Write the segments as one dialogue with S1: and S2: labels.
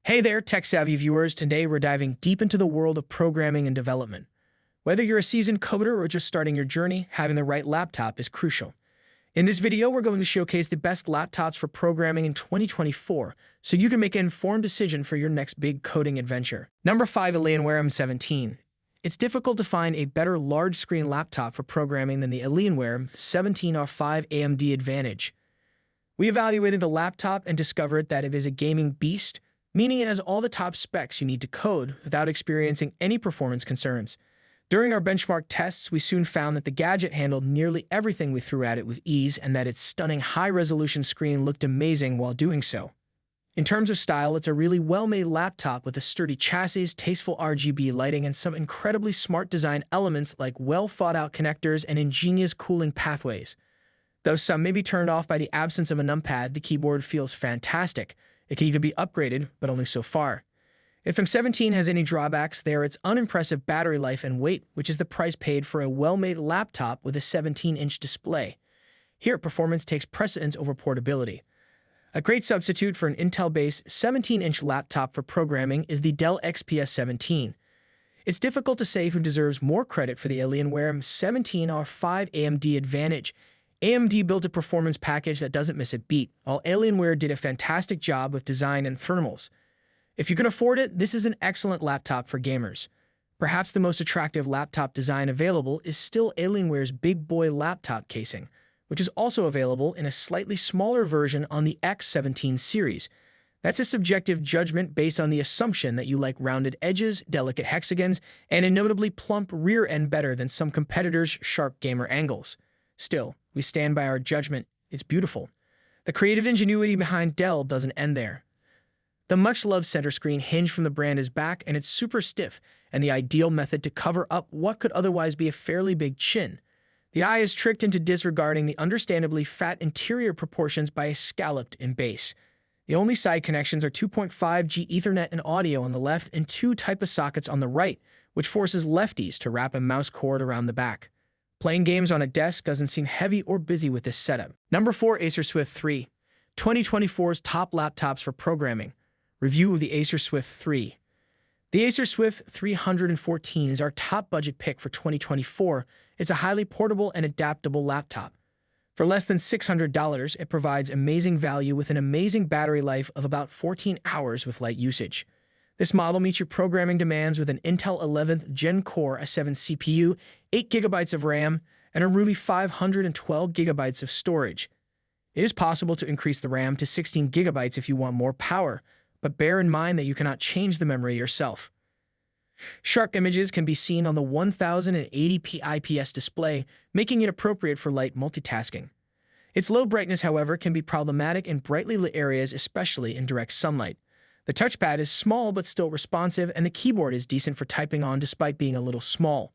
S1: Hey there, tech-savvy viewers. Today we're diving deep into the world of programming and development. Whether you're a seasoned coder or just starting your journey, having the right laptop is crucial. In this video, we're going to showcase the best laptops for programming in 2024, so you can make an informed decision for your next big coding adventure. Number 5, Alienware M17. It's difficult to find a better large-screen laptop for programming than the Alienware M17R5 AMD Advantage. We evaluated the laptop and discovered that it is a gaming beast, meaning it has all the top specs you need to code without experiencing any performance concerns. During our benchmark tests, we soon found that the gadget handled nearly everything we threw at it with ease and that its stunning high-resolution screen looked amazing while doing so. In terms of style, it's a really well-made laptop with a sturdy chassis, tasteful RGB lighting, and some incredibly smart design elements like well-thought-out connectors and ingenious cooling pathways. Though some may be turned off by the absence of a numpad, the keyboard feels fantastic. It can even be upgraded, but only so far. If M17 has any drawbacks, they are its unimpressive battery life and weight, which is the price paid for a well-made laptop with a 17-inch display. Here, performance takes precedence over portability. A great substitute for an Intel-based 17-inch laptop for programming is the Dell XPS 17. It's difficult to say who deserves more credit for the Alienware M17R5 AMD Advantage. AMD built a performance package that doesn't miss a beat, while Alienware did a fantastic job with design and thermals. If you can afford it, this is an excellent laptop for gamers. Perhaps the most attractive laptop design available is still Alienware's Big Boy laptop casing, which is also available in a slightly smaller version on the X17 series. That's a subjective judgment based on the assumption that you like rounded edges, delicate hexagons, and a notably plump rear end better than some competitors' sharp gamer angles. Still, we stand by our judgment. It's beautiful. The creative ingenuity behind Dell doesn't end there. The much-loved center screen hinge from the brand is back, and it's super stiff, and the ideal method to cover up what could otherwise be a fairly big chin. The eye is tricked into disregarding the understandably fat interior proportions by a scalloped-in base. The only side connections are 2.5G Ethernet and audio on the left and two Type-A sockets on the right, which forces lefties to wrap a mouse cord around the back. Playing games on a desk doesn't seem heavy or busy with this setup. Number 4, Acer Swift 3. 2024's top laptops for programming. Review of the Acer Swift 3. The Acer Swift 314 is our top budget pick for 2024. It's a highly portable and adaptable laptop. For less than $600, it provides amazing value with an amazing battery life of about 14 hours with light usage. This model meets your programming demands with an Intel 11th Gen Core i7 CPU, 8GB of RAM, and a Ruby 512GB of storage. It is possible to increase the RAM to 16GB if you want more power, but bear in mind that you cannot change the memory yourself. Sharp images can be seen on the 1080p IPS display, making it appropriate for light multitasking. Its low brightness, however, can be problematic in brightly lit areas, especially in direct sunlight. The touchpad is small but still responsive, and the keyboard is decent for typing on despite being a little small.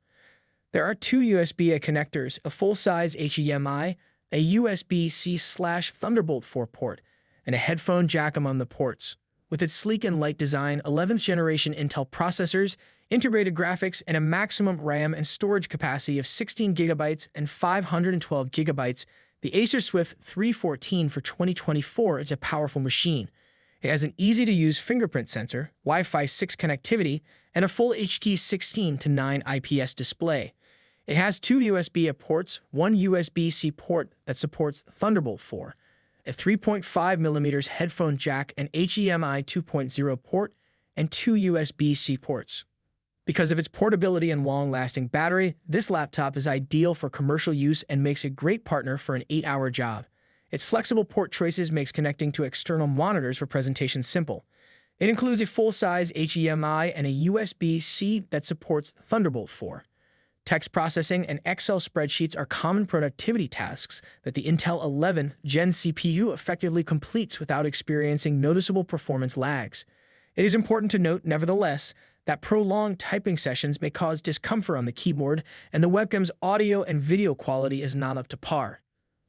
S1: There are two USB-A connectors, a full-size HDMI, a USB-C/Thunderbolt 4 port, and a headphone jack among the ports. With its sleek and light design, 11th generation Intel processors, integrated graphics, and a maximum RAM and storage capacity of 16GB and 512GB, the Acer Swift 314 for 2024 is a powerful machine. It has an easy-to-use fingerprint sensor, Wi-Fi 6 connectivity, and a full HD 16:9 IPS display. It has two USB-A ports, one USB-C port that supports Thunderbolt 4, a 3.5mm headphone jack, an HDMI 2.0 port, and two USB-C ports. Because of its portability and long-lasting battery, this laptop is ideal for commercial use and makes a great partner for an 8-hour job. Its flexible port choices makes connecting to external monitors for presentation simple. It includes a full-size HDMI and a USB-C that supports Thunderbolt 4. Text processing and Excel spreadsheets are common productivity tasks that the Intel 11th Gen CPU effectively completes without experiencing noticeable performance lags. It is important to note, nevertheless, that prolonged typing sessions may cause discomfort on the keyboard, and the webcam's audio and video quality is not up to par.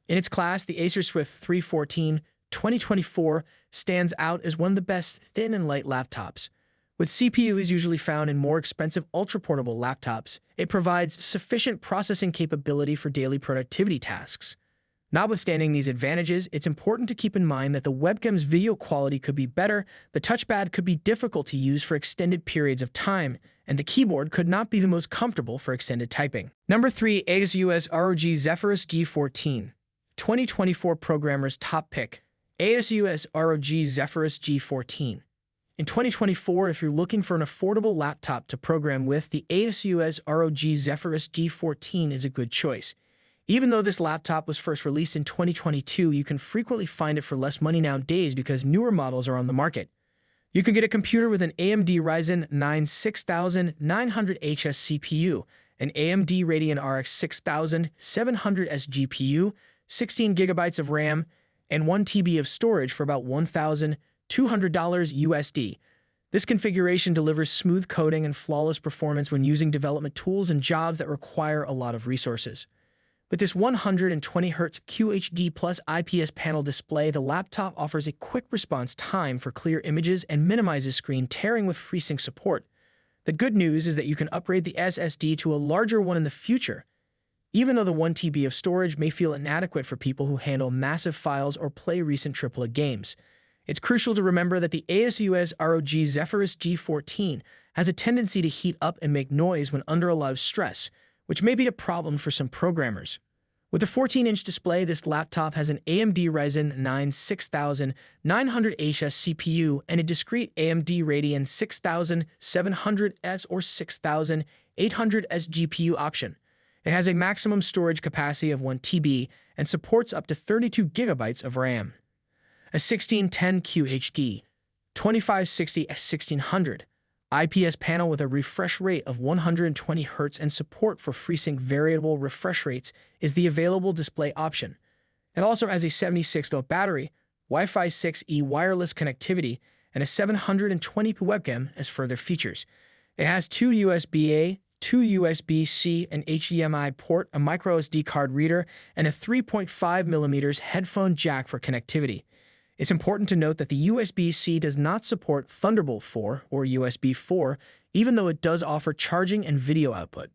S1: In its class, the Acer Swift 314 2024 stands out as one of the best thin and light laptops. With CPUs usually found in more expensive ultra-portable laptops, it provides sufficient processing capability for daily productivity tasks. Notwithstanding these advantages, it's important to keep in mind that the webcam's video quality could be better, the touchpad could be difficult to use for extended periods of time, and the keyboard could not be the most comfortable for extended typing. Number 3. ASUS ROG Zephyrus G14. 2024 Programmer's Top Pick. ASUS ROG Zephyrus G14. In 2024, if you're looking for an affordable laptop to program with, the ASUS ROG Zephyrus G14 is a good choice. Even though this laptop was first released in 2022, you can frequently find it for less money nowadays because newer models are on the market. You can get a computer with an AMD Ryzen 9 6900HS CPU, an AMD Radeon RX 6700S GPU, 16 gigabytes of RAM, and 1 TB of storage for about $1,200 USD. This configuration delivers smooth coding and flawless performance when using development tools and jobs that require a lot of resources. With this 120Hz QHD plus IPS panel display, the laptop offers a quick response time for clear images and minimizes screen tearing with FreeSync support. The good news is that you can upgrade the SSD to a larger one in the future, even though the 1 TB of storage may feel inadequate for people who handle massive files or play recent AAA games. It's crucial to remember that the ASUS ROG Zephyrus G14 has a tendency to heat up and make noise when under a lot of stress, which may be a problem for some programmers. With a 14-inch display, this laptop has an AMD Ryzen 9 6900HS CPU and a discrete AMD Radeon 6700S or 6800S GPU option. It has a maximum storage capacity of 1 TB and supports up to 32 gigabytes of RAM. A 1610 QHD 2560x1600 IPS panel with a refresh rate of 120 Hz and support for FreeSync variable refresh rates is the available display option. It also has a 76-volt battery, Wi-Fi 6E wireless connectivity, and a 720p webcam as further features. It has 2 USB-A, 2 USB-C, an HDMI port, a microSD card reader, and a 3.5mm headphone jack for connectivity. It's important to note that the USB-C does not support Thunderbolt 4 or USB 4, even though it does offer charging and video output.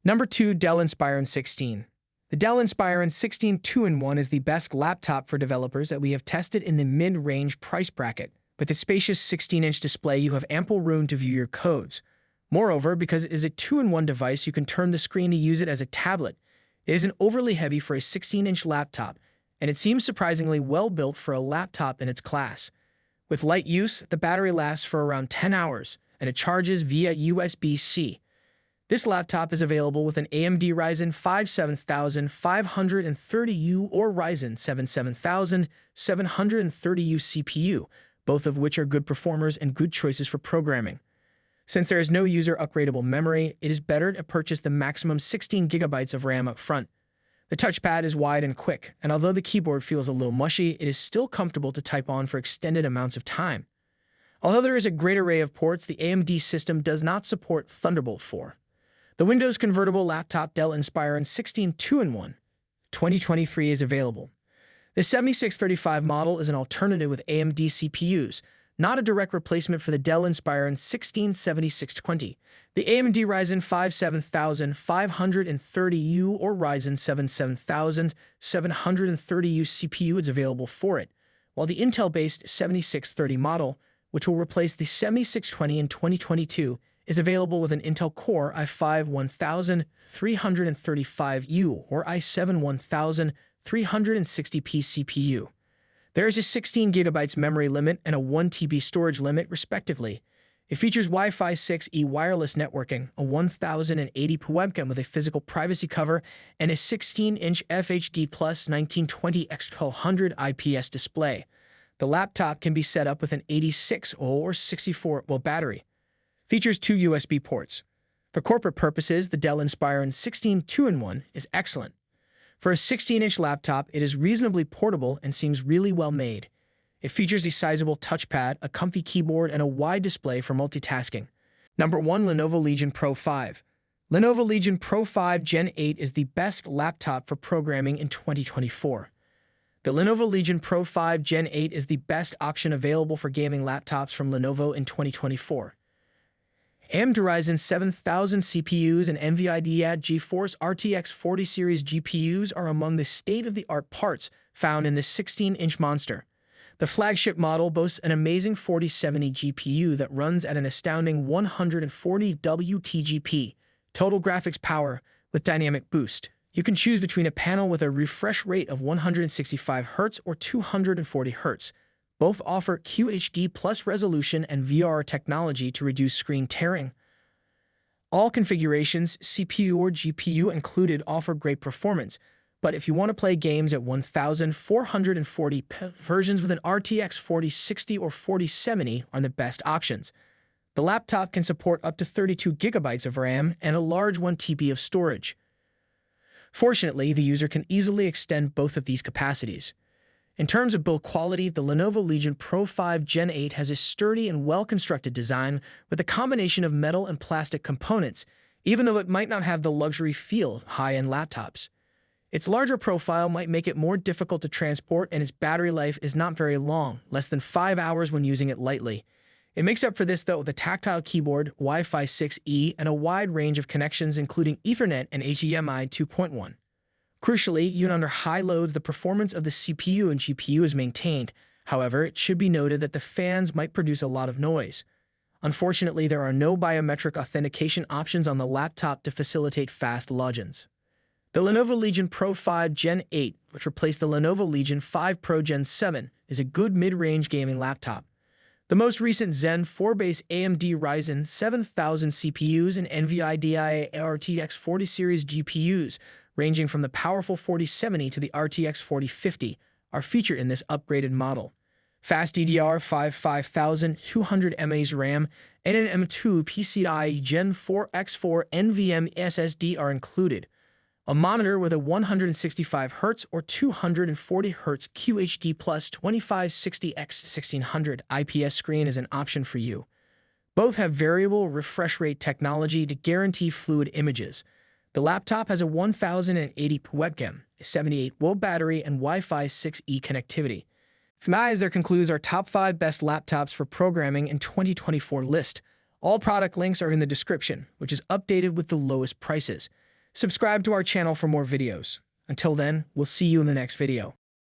S1: Number 2. Dell Inspiron 16. The Dell Inspiron 16 2-in-1 is the best laptop for developers that we have tested in the mid-range price bracket. With its spacious 16-inch display, you have ample room to view your codes. Moreover, because it is a 2-in-1 device, you can turn the screen to use it as a tablet. It isn't overly heavy for a 16-inch laptop, and it seems surprisingly well built for a laptop in its class. With light use, the battery lasts for around 10 hours, and it charges via USB-C. This laptop is available with an AMD Ryzen 5 7530U or Ryzen 7 7730U CPU, both of which are good performers and good choices for programming. Since there is no user upgradable memory, it is better to purchase the maximum 16 gigabytes of RAM up front. The touchpad is wide and quick, and although the keyboard feels a little mushy, it is still comfortable to type on for extended amounts of time. Although there is a great array of ports, the AMD system does not support Thunderbolt 4. The Windows convertible laptop Dell Inspiron 16 2-in-1 2023 is available. The 7635 model is an alternative with AMD CPUs, not a direct replacement for the Dell Inspiron 16 7620. The AMD Ryzen 5 7530U or Ryzen 7 7730U CPU is available for it, while the Intel-based 7630 model, which will replace the 7620 in 2022, is available with an Intel Core i5 1335U or i7 1360p CPU. There is a 16 GB memory limit and a 1 TB storage limit, respectively. It features Wi-Fi 6E wireless networking, a 1080p webcam with a physical privacy cover, and a 16-inch FHD plus 1920x1200 IPS display. The laptop can be set up with an 86 or 64-volt battery. Features 2 USB ports. For corporate purposes, the Dell Inspiron 16 2-in-1 is excellent. For a 16-inch laptop, it is reasonably portable and seems really well made. It features a sizable touchpad, a comfy keyboard, and a wide display for multitasking. Number 1. Lenovo Legion Pro 5. Lenovo Legion Pro 5 Gen 8 is the best laptop for programming in 2024. The Lenovo Legion Pro 5 Gen 8 is the best option available for gaming laptops from Lenovo in 2024. AMD Ryzen 7000 CPUs and NVIDIA GeForce RTX 40 series GPUs are among the state-of-the-art parts found in this 16-inch monster. The flagship model boasts an amazing 4070 GPU that runs at an astounding 140 WTGP, total graphics power, with dynamic boost. You can choose between a panel with a refresh rate of 165 Hz or 240 Hz. Both offer QHD plus resolution and VRR technology to reduce screen tearing. All configurations, CPU or GPU included, offer great performance, but if you want to play games at 1440p, versions with an RTX 4060 or 4070 are the best options. The laptop can support up to 32 GB of RAM and a large 1 TB of storage. Fortunately, the user can easily extend both of these capacities. In terms of build quality, the Lenovo Legion Pro 5 Gen 8 has a sturdy and well-constructed design with a combination of metal and plastic components, even though it might not have the luxury feel of high-end laptops. Its larger profile might make it more difficult to transport, and its battery life is not very long, less than 5 hours when using it lightly. It makes up for this, though, with a tactile keyboard, Wi-Fi 6E, and a wide range of connections including Ethernet and HDMI 2.1. Crucially, even under high loads, the performance of the CPU and GPU is maintained. However, it should be noted that the fans might produce a lot of noise. Unfortunately, there are no biometric authentication options on the laptop to facilitate fast logins. The Lenovo Legion Pro 5 Gen 8, which replaced the Lenovo Legion 5 Pro Gen 7, is a good mid-range gaming laptop. The most recent Zen 4-base AMD Ryzen 7000 CPUs and NVIDIA RTX 40 series GPUs, ranging from the powerful 4070 to the RTX 4050, are featured in this upgraded model. Fast DDR5 5200 mAh RAM and an M2 PCIe Gen 4 x4 NVMe SSD are included. A monitor with a 165 Hz or 240 Hz QHD plus 2560x1600 IPS screen is an option for you. Both have variable refresh rate technology to guarantee fluid images. The laptop has a 1080p webcam, a 78-volt battery, and Wi-Fi 6E connectivity. Guys, there concludes our top 5 best laptops for programming in 2024 list. All product links are in the description, which is updated with the lowest prices. Subscribe to our channel for more videos. Until then, we'll see you in the next video.